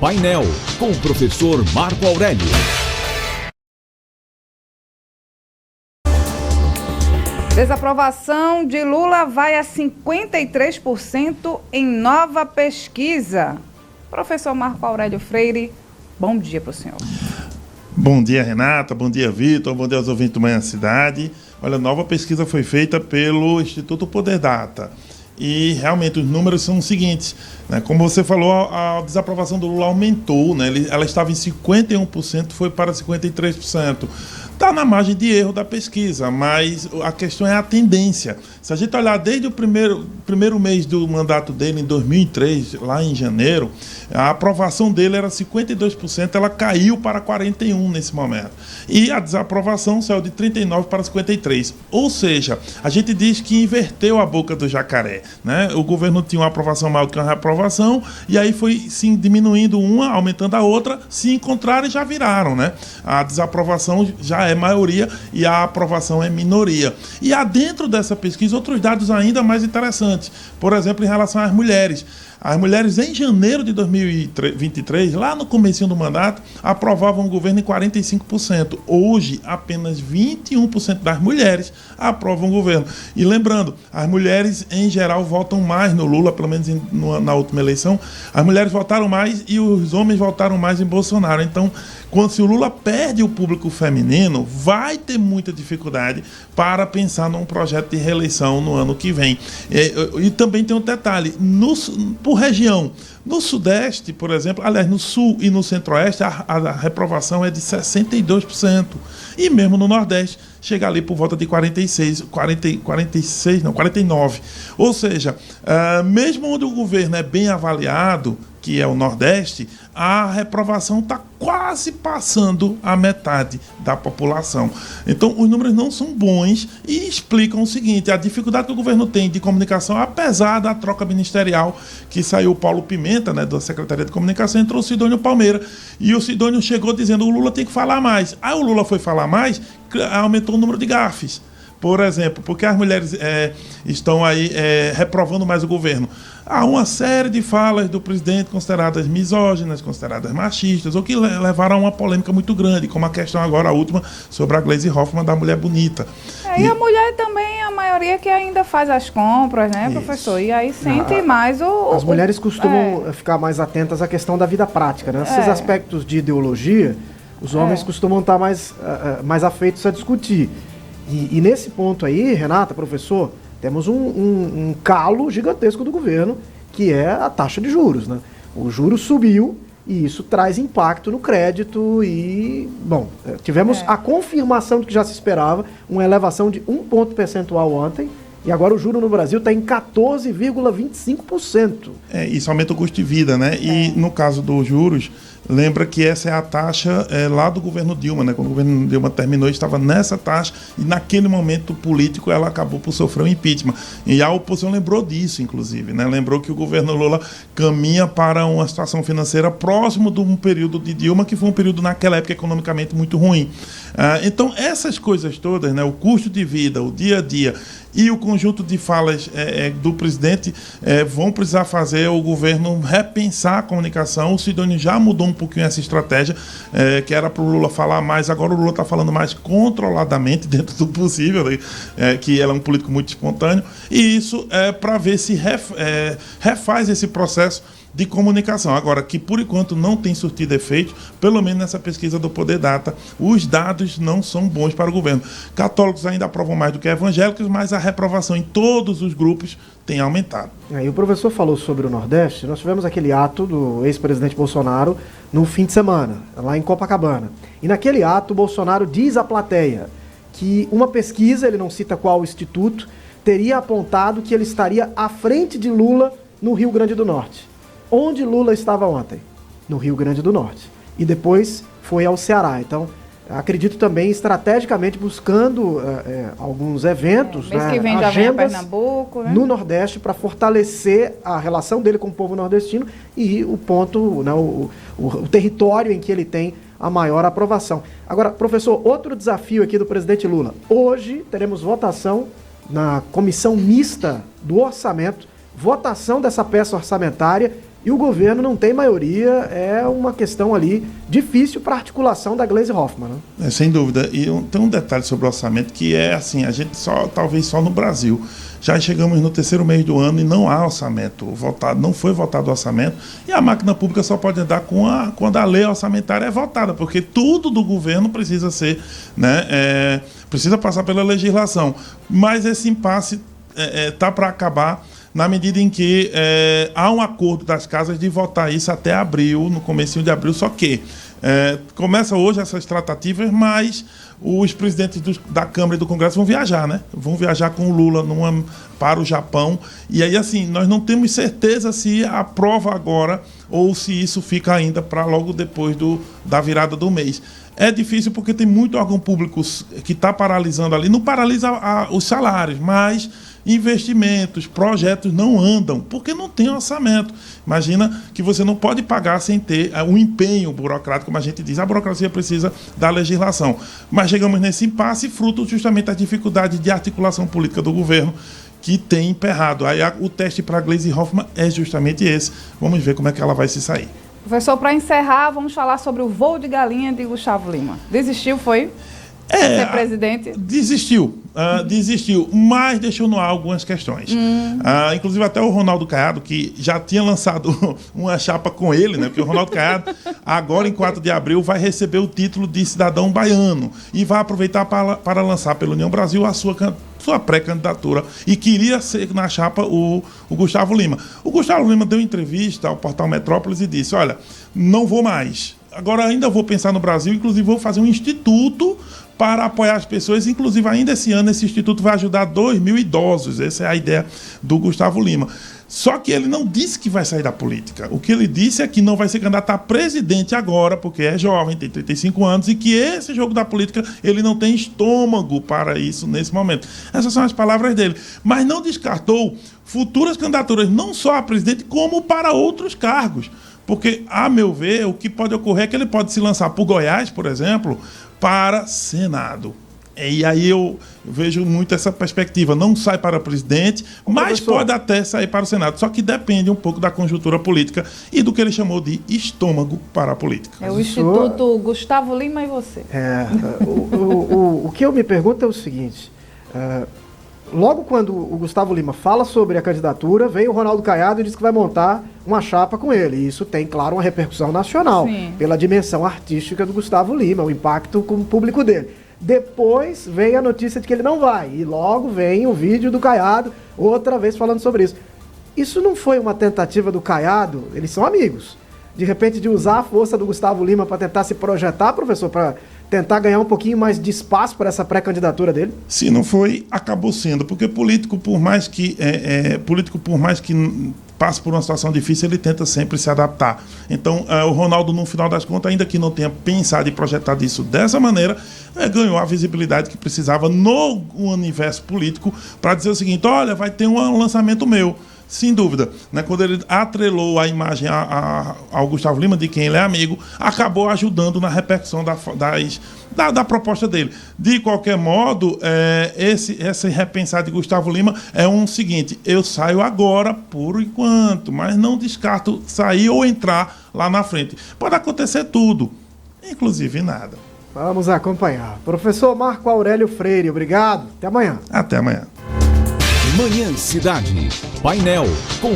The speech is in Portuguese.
Painel, com o professor Marco Aurélio. Desaprovação de Lula vai a 53% em nova pesquisa. Professor Marco Aurélio Freire, bom dia para o senhor. Bom dia, Renata. Bom dia, Vitor. Bom dia aos ouvintes do Manhã Cidade. Olha, nova pesquisa foi feita pelo Instituto Poder Data. E realmente os números são os seguintes, né? Como você falou, a desaprovação do Lula aumentou, né? Ela estava em 51%, foi para 53%. Está na margem de erro da pesquisa, mas a questão é a tendência. Se a gente olhar desde o primeiro mês do mandato dele, em 2003, lá em janeiro, a aprovação dele era 52%, ela caiu para 41% nesse momento. E a desaprovação saiu de 39% para 53%. Ou seja, a gente diz que inverteu a boca do jacaré, né? O governo tinha uma aprovação maior do que uma reprovação, e aí foi sim diminuindo uma, aumentando a outra, se encontraram e já viraram, né? A desaprovação já é maioria e a aprovação é minoria. E há dentro dessa pesquisa outros dados ainda mais interessantes. Por exemplo, em relação às mulheres. As mulheres, em janeiro de 2023, lá no comecinho do mandato, aprovavam o governo em 45%. Hoje, apenas 21% das mulheres aprovam o governo. E lembrando, as mulheres, em geral, votam mais no Lula, pelo menos na última eleição. As mulheres votaram mais e os homens votaram mais em Bolsonaro. Então, se o Lula perde o público feminino, vai ter muita dificuldade para pensar num projeto de reeleição no ano que vem. E também tem um detalhe, por região, no Sudeste, por exemplo, aliás, no Sul e no Centro-Oeste, a reprovação é de 62%. E mesmo no Nordeste, chega ali por volta de 49%. Ou seja, mesmo onde o governo é bem avaliado, que é o Nordeste, a reprovação está quase passando a metade da população. Então, os números não são bons e explicam o seguinte: a dificuldade que o governo tem de comunicação, apesar da troca ministerial, que saiu o Paulo Pimenta, né, da Secretaria de Comunicação, entrou o Sidônio Palmeira, e o Sidônio chegou dizendo: o Lula tem que falar mais. Aí o Lula foi falar mais, aumentou o número de gafes. Por exemplo, porque as mulheres estão aí reprovando mais o governo. Há uma série de falas do presidente consideradas misóginas, consideradas machistas, ou que levaram a uma polêmica muito grande, como a questão agora, a última, sobre a Gleisi Hoffmann, da mulher bonita. E a mulher também, a maioria que ainda faz as compras, né, professor? E aí sente mais As mulheres costumam ficar mais atentas à questão da vida prática, né? Esses aspectos de ideologia, os homens costumam estar mais afeitos a discutir. E nesse ponto aí, Renata, professor, temos um calo gigantesco do governo, que é a taxa de juros, né? O juro subiu e isso traz impacto no crédito e, bom, tivemos a confirmação do que já se esperava, uma elevação de 1 ponto percentual ontem, e agora o juro no Brasil está em 14,25%. Isso aumenta o custo de vida, né? E no caso dos juros, lembra que essa é a taxa lá do governo Dilma, né? Quando o governo Dilma terminou, estava nessa taxa e naquele momento político ela acabou por sofrer um impeachment. E a oposição lembrou disso, inclusive, né? Lembrou que o governo Lula caminha para uma situação financeira próximo de um período de Dilma, que foi um período naquela época economicamente muito ruim. Então, essas coisas todas, né? O custo de vida, o dia a dia e o conjunto de falas do presidente vão precisar fazer o governo repensar a comunicação. O Sidônio já mudou um pouquinho essa estratégia, que era para o Lula falar mais, agora o Lula está falando mais controladamente, dentro do possível, que ele é um político muito espontâneo, e isso é para ver se refaz esse processo de comunicação. Agora, que por enquanto não tem surtido efeito, pelo menos nessa pesquisa do Poder Data, os dados não são bons para o governo. Católicos ainda aprovam mais do que evangélicos, mas a reprovação em todos os grupos tem aumentado. E o professor falou sobre o Nordeste. Nós tivemos aquele ato do ex-presidente Bolsonaro no fim de semana, lá em Copacabana. E naquele ato, o Bolsonaro diz à plateia que uma pesquisa, ele não cita qual instituto, teria apontado que ele estaria à frente de Lula no Rio Grande do Norte. Onde Lula estava ontem? No Rio Grande do Norte. E depois foi ao Ceará. Então, acredito também estrategicamente buscando alguns eventos, mês que vem já vem a Pernambuco, né? No Nordeste, para fortalecer a relação dele com o povo nordestino e o ponto, né, o território em que ele tem a maior aprovação. Agora, professor, outro desafio aqui do presidente Lula. Hoje teremos votação na comissão mista do orçamento, votação dessa peça orçamentária e o governo não tem maioria, é uma questão ali difícil para a articulação da Gleisi Hoffmann, né? Sem dúvida. E tem um detalhe sobre o orçamento que é assim, a gente talvez só no Brasil. Já chegamos no terceiro mês do ano e não há orçamento votado, não foi votado o orçamento, e a máquina pública só pode andar quando a lei orçamentária é votada, porque tudo do governo precisa ser, né, precisa passar pela legislação. Mas esse impasse está para acabar na medida em que há um acordo das casas de votar isso até abril, no comecinho de abril, só que começa hoje essas tratativas, mas os presidentes da Câmara e do Congresso vão viajar, né? Vão viajar com o Lula para o Japão. E aí, assim, nós não temos certeza se aprova agora ou se isso fica ainda para logo depois da virada do mês. É difícil porque tem muito órgão público que está paralisando ali. Não paralisa os salários, mas investimentos, projetos não andam, porque não tem orçamento. Imagina que você não pode pagar sem ter um empenho burocrático, como a gente diz, a burocracia precisa da legislação. Mas chegamos nesse impasse fruto justamente da dificuldade de articulação política do governo, que tem emperrado. Aí o teste para a Gleisi Hoffmann é justamente esse. Vamos ver como é que ela vai se sair. Professor, para encerrar, vamos falar sobre o voo de galinha de Gustavo Lima. Desistiu, foi? Ser presidente? Desistiu, mas deixou no ar algumas questões. Inclusive até o Ronaldo Caiado, que já tinha lançado uma chapa com ele, né? Porque o Ronaldo Caiado, agora em 4 de abril, vai receber o título de cidadão baiano e vai aproveitar para lançar pela União Brasil a sua pré-candidatura, e queria ser na chapa o Gustavo Lima. O Gustavo Lima deu entrevista ao portal Metrópolis e disse: olha, não vou mais. Agora ainda vou pensar no Brasil, inclusive vou fazer um instituto para apoiar as pessoas. Inclusive, ainda esse ano, esse instituto vai ajudar 2.000 idosos. Essa é a ideia do Gustavo Lima. Só que ele não disse que vai sair da política. O que ele disse é que não vai ser candidato a presidente agora, porque é jovem, tem 35 anos, e que esse jogo da política, ele não tem estômago para isso nesse momento. Essas são as palavras dele. Mas não descartou futuras candidaturas, não só a presidente, como para outros cargos. Porque, a meu ver, o que pode ocorrer é que ele pode se lançar por Goiás, por exemplo, para Senado. E aí eu vejo muito essa perspectiva. Não sai para presidente, mas pode até sair para o Senado. Só que depende um pouco da conjuntura política e do que ele chamou de estômago para a política. É o Instituto Gustavo Lima e você. O que eu me pergunto é o seguinte... Logo quando o Gustavo Lima fala sobre a candidatura, vem o Ronaldo Caiado e diz que vai montar uma chapa com ele. E isso tem, claro, uma repercussão nacional, pela dimensão artística do Gustavo Lima, o impacto com o público dele. Depois vem a notícia de que ele não vai, e logo vem o vídeo do Caiado, outra vez falando sobre isso. Isso não foi uma tentativa do Caiado, eles são amigos, de repente de usar a força do Gustavo Lima para tentar se projetar, professor, para tentar ganhar um pouquinho mais de espaço para essa pré-candidatura dele? Se não foi, acabou sendo, porque político, por mais que passe por uma situação difícil, ele tenta sempre se adaptar. Então, o Ronaldo, no final das contas, ainda que não tenha pensado e projetado isso dessa maneira, ganhou a visibilidade que precisava no universo político para dizer o seguinte: olha, vai ter um lançamento meu. Sem dúvida, né? Quando ele atrelou a imagem ao Gustavo Lima, de quem ele é amigo, acabou ajudando na repercussão da proposta dele. De qualquer modo, esse repensar de Gustavo Lima é um seguinte: eu saio agora por enquanto, mas não descarto sair ou entrar lá na frente. Pode acontecer tudo, inclusive nada. Vamos acompanhar. Professor Marco Aurélio Freire, obrigado. Até amanhã. Até amanhã. Manhã Cidade. Painel com